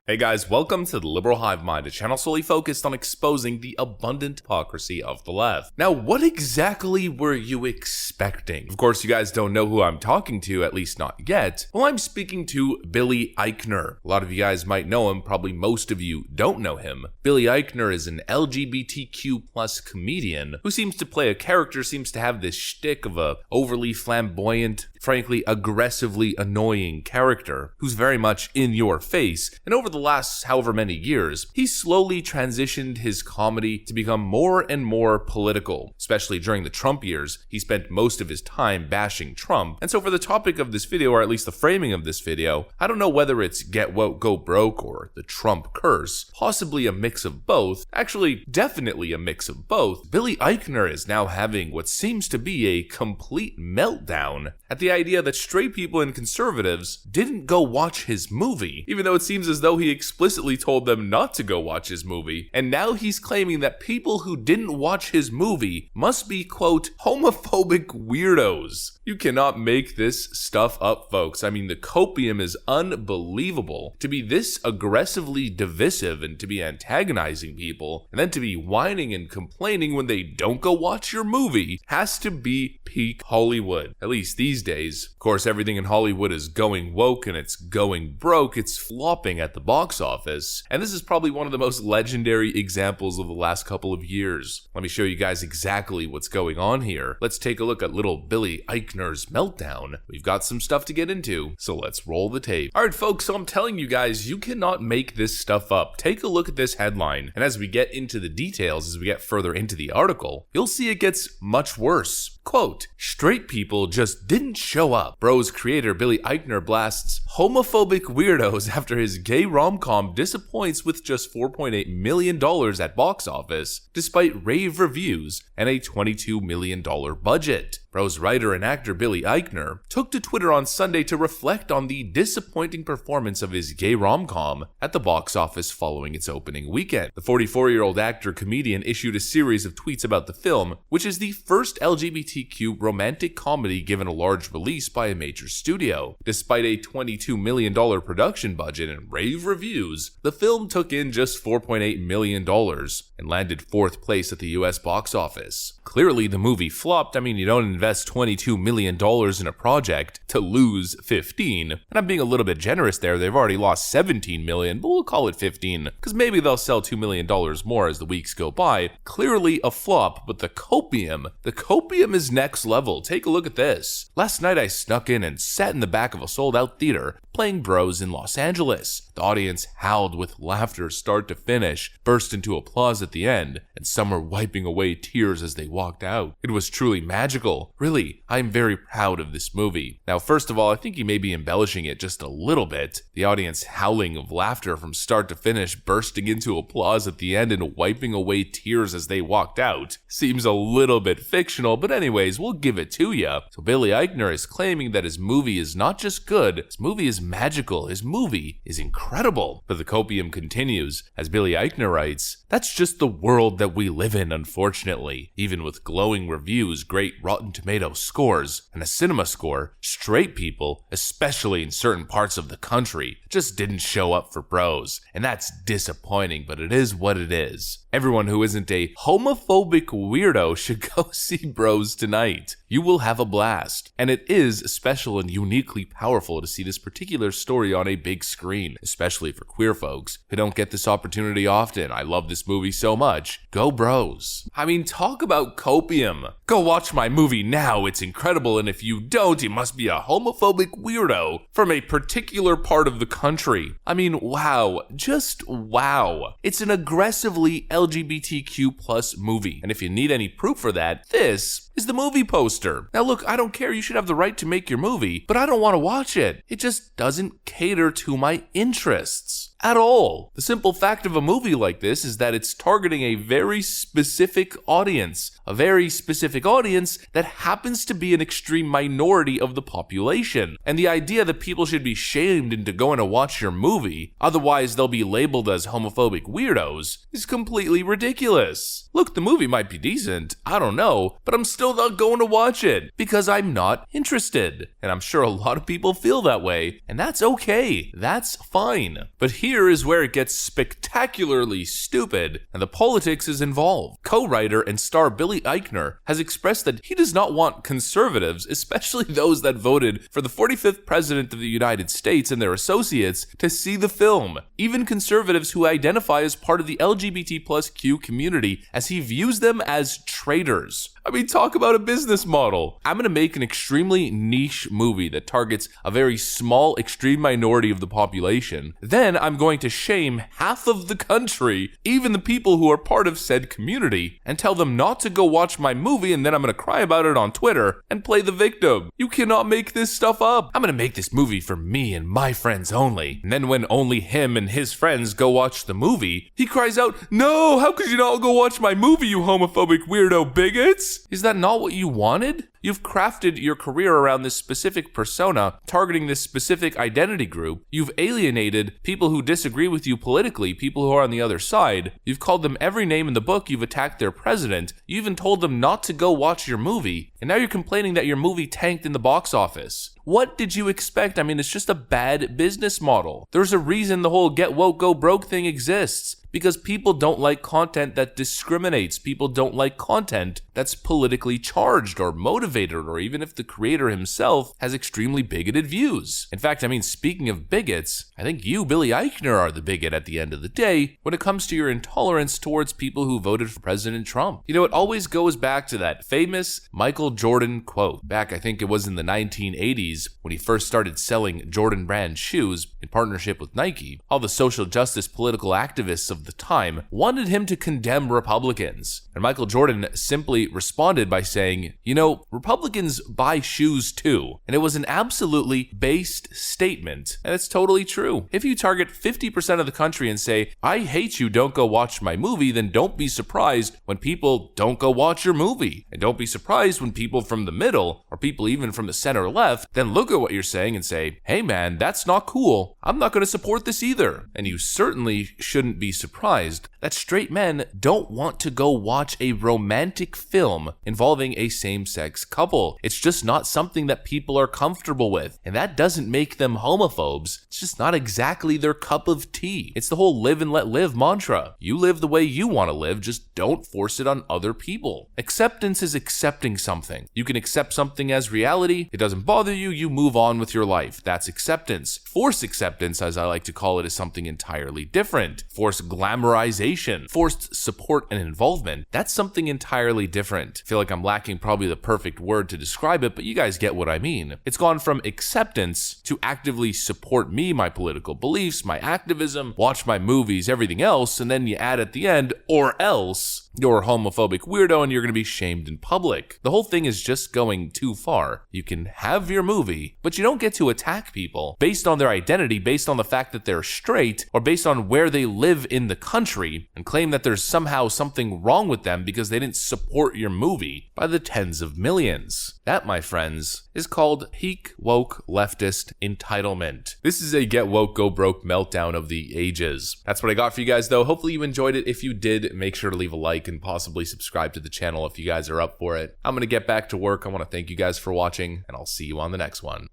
Hey guys, welcome to the Liberal Hive Mind, a channel solely focused on exposing the abundant hypocrisy of the left. Now, what exactly were you expecting? Of course, you guys don't know who I'm talking to, at least not yet. Well, I'm speaking to Billy Eichner. A lot of you guys might know him, probably most of you don't know him. Billy Eichner is an LGBTQ plus comedian who seems to play a character, seems to have this shtick of a overly flamboyant, frankly aggressively annoying character who's very much in your face. And over the last however many years, he slowly transitioned his comedy to become more and more political. Especially during the Trump years, he spent most of his time bashing Trump. And so for the topic of this video, or at least the framing of this video, I don't know whether it's get woke, go broke, or the Trump curse, possibly a mix of both, actually definitely a mix of both. Billy Eichner is now having what seems to be a complete meltdown at the idea that straight people and conservatives didn't go watch his movie, even though it seems as though he explicitly told them not to go watch his movie. And now he's claiming that people who didn't watch his movie must be, quote, homophobic weirdos. You cannot make this stuff up, folks. I mean, the copium is unbelievable. To be this aggressively divisive and to be antagonizing people, and then to be whining and complaining when they don't go watch your movie, has to be peak Hollywood, at least these days. Of course, everything in Hollywood is going woke and it's going broke. It's flopping at the box office. And this is probably one of the most legendary examples of the last couple of years. Let me show you guys exactly what's going on here. Let's take a look at little Billy Eichner's meltdown. We've got some stuff to get into, so let's roll the tape. Alright folks, so I'm telling you guys, you cannot make this stuff up. Take a look at this headline, and as we get into the details, as we get further into the article, you'll see it gets much worse. Quote, straight people just didn't show up. Bros creator Billy Eichner blasts homophobic weirdos after his gay rom-com disappoints with just $4.8 million at box office, despite rave reviews and a $22 million budget. Bros writer and actor Billy Eichner took to Twitter on Sunday to reflect on the disappointing performance of his gay rom-com at the box office following its opening weekend. The 44-year-old actor-comedian issued a series of tweets about the film, which is the first LGBTQ romantic comedy given a large release by a major studio. Despite a $22 million production budget and rave reviews, the film took in just $4.8 million and landed 4th place at the US box office. Clearly, the movie flopped. I mean, you don't invest $22 million in a project to lose 15. And I'm being a little bit generous there. They've already lost 17 million, but we'll call it 15 because maybe they'll sell $2 million more as the weeks go by. Clearly a flop, but the copium is next level. Take a look at this. Last night I snuck in and sat in the back of a sold-out theater playing Bros in Los Angeles. The audience howled with laughter start to finish, burst into applause at the end, and some were wiping away tears as they walked out. It was truly magical. Really, I am very proud of this movie. Now, first of all, I think he may be embellishing it just a little bit. The audience howling of laughter from start to finish, bursting into applause at the end and wiping away tears as they walked out seems a little bit fictional, but anyways, we'll give it to ya. So Billy Eichner is claiming that his movie is not just good, his movie is magical, his movie is incredible. But the copium continues, as Billy Eichner writes, that's just the world that we live in, unfortunately. Even with glowing reviews, great Rotten Tomato scores, and a cinema score, straight people, especially in certain parts of the country, just didn't show up for Bros. And that's disappointing, but it is what it is. Everyone who isn't a homophobic weirdo should go see Bros tonight. You will have a blast. And it is special and uniquely powerful to see this particular story on a big screen, especially for queer folks who don't get this opportunity often. I love this movie so much. Go Bros. I mean, talk about copium. Go watch my movie now, it's incredible, and if you don't, you must be a homophobic weirdo from a particular part of the country. I mean, wow. Just wow. It's an aggressively LGBTQ plus movie, and if you need any proof for that, this is the movie poster. Now look, I don't care, you should have the right to make your movie, but I don't want to watch it. It just doesn't cater to my interests at all. The simple fact of a movie like this is that it's targeting a very specific audience that happens to be an extreme minority of the population. And the idea that people should be shamed into going to watch your movie, otherwise they'll be labeled as homophobic weirdos, is completely ridiculous. Look, the movie might be decent, I don't know, but I'm still still not going to watch it because I'm not interested. And I'm sure a lot of people feel that way, and that's okay. That's fine. But here is where it gets spectacularly stupid, and the politics is involved. Co-writer and star Billy Eichner has expressed that he does not want conservatives, especially those that voted for the 45th president of the United States and their associates, to see the film. Even conservatives who identify as part of the LGBTQ community, as he views them as traitors. I mean, talk about a business model. I'm gonna make an extremely niche movie that targets a very small, extreme minority of the population. Then I'm going to shame half of the country, even the people who are part of said community, and tell them not to go watch my movie, and then I'm gonna cry about it on Twitter and play the victim. You cannot make this stuff up. I'm gonna make this movie for me and my friends only. And then when only him and his friends go watch the movie, he cries out, "No, how could you not go watch my movie, you homophobic weirdo bigots?" Is that not what you wanted? You've crafted your career around this specific persona, targeting this specific identity group. You've alienated people who disagree with you politically, people who are on the other side. You've called them every name in the book. You've attacked their president. You even told them not to go watch your movie. And now you're complaining that your movie tanked in the box office. What did you expect? I mean, it's just a bad business model. There's a reason the whole get woke, go broke thing exists. Because people don't like content that discriminates. People don't like content that's politically charged or motivated, or even if the creator himself has extremely bigoted views. In fact, I mean, speaking of bigots, I think you, Billy Eichner, are the bigot at the end of the day when it comes to your intolerance towards people who voted for President Trump. You know, it always goes back to that famous Michael Jordan quote. Back, I think it was in the 1980s, when he first started selling Jordan brand shoes in partnership with Nike. All the social justice political activists of the time wanted him to condemn Republicans. And Michael Jordan simply responded by saying, you know, Republicans buy shoes too. And it was an absolutely based statement. And it's totally true. If you target 50% of the country and say, I hate you, don't go watch my movie, then don't be surprised when people don't go watch your movie. And don't be surprised when people from the middle, or people even from the center left, then look at what you're saying and say, hey man, that's not cool. I'm not going to support this either. And you certainly shouldn't be surprised that straight men don't want to go watch a romantic film involving a same-sex couple. It's just not something that people are comfortable with, and that doesn't make them homophobes. It's just not exactly their cup of tea. It's the whole live and let live mantra. You live the way you want to live, just don't force it on other people. Acceptance is accepting something. You can accept something as reality. It doesn't bother you, you move on with your life. That's acceptance. Forced acceptance, as I like to call it, is something entirely different. Forced glamorization, forced support and involvement, that's something entirely different. I feel like I'm lacking probably the perfect word to describe it, but you guys get what I mean. It's gone from acceptance to actively support me, my political beliefs, my activism, watch my movies, everything else, and then you add at the end, or else you're a homophobic weirdo and you're going to be shamed in public. The whole thing is just going too far. You can have your movie, but you don't get to attack people based on their identity, based on the fact that they're straight, or based on where they live in the country, and claim that there's somehow something wrong with them because they didn't support your movie by the tens of millions. That, my friends, is called peak woke leftist entitlement. This is a get woke, go broke meltdown of the ages. That's what I got for you guys, though. Hopefully you enjoyed it. If you did, make sure to leave a like and possibly subscribe to the channel if you guys are up for it. I'm going to get back to work. I want to thank you guys for watching, and I'll see you on the next one.